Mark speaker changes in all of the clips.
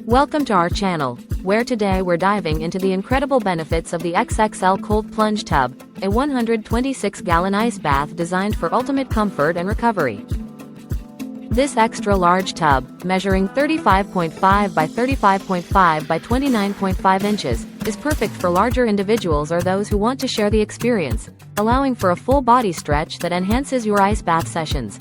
Speaker 1: Welcome to our channel, where today we're diving into the incredible benefits of the XXL Cold Plunge Tub, a 126-gallon ice bath designed for ultimate comfort and recovery. This extra-large tub, measuring 35.5 by 35.5 by 29.5 inches, is perfect for larger individuals or those who want to share the experience, allowing for a full body stretch that enhances your ice bath sessions.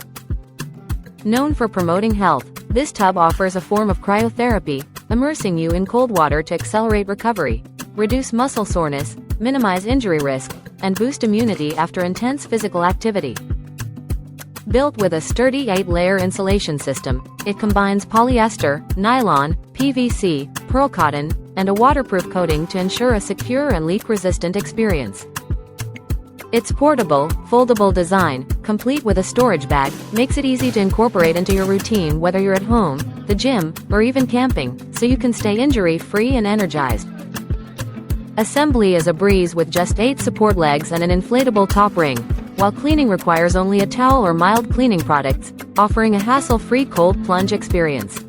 Speaker 1: Known for promoting health, this tub offers a form of cryotherapy, immersing you in cold water to accelerate recovery, reduce muscle soreness, minimize injury risk, and boost immunity after intense physical activity. Built with a sturdy 8-layer insulation system, it combines polyester, nylon, PVC, pearl cotton, and a waterproof coating to ensure a secure and leak-resistant experience. Its portable, foldable design, complete with a storage bag, makes it easy to incorporate into your routine whether you're at home, the gym, or even camping, so you can stay injury-free and energized. Assembly is a breeze with just 8 support legs and an inflatable top ring, while cleaning requires only a towel or mild cleaning products, offering a hassle-free cold plunge experience.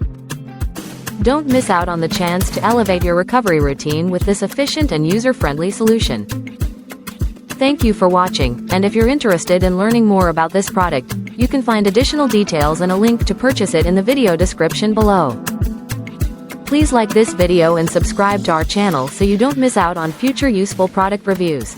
Speaker 1: Don't miss out on the chance to elevate your recovery routine with this efficient and user-friendly solution. Thank you for watching, and if you're interested in learning more about this product, you can find additional details and a link to purchase it in the video description below. Please like this video and subscribe to our channel so you don't miss out on future useful product reviews.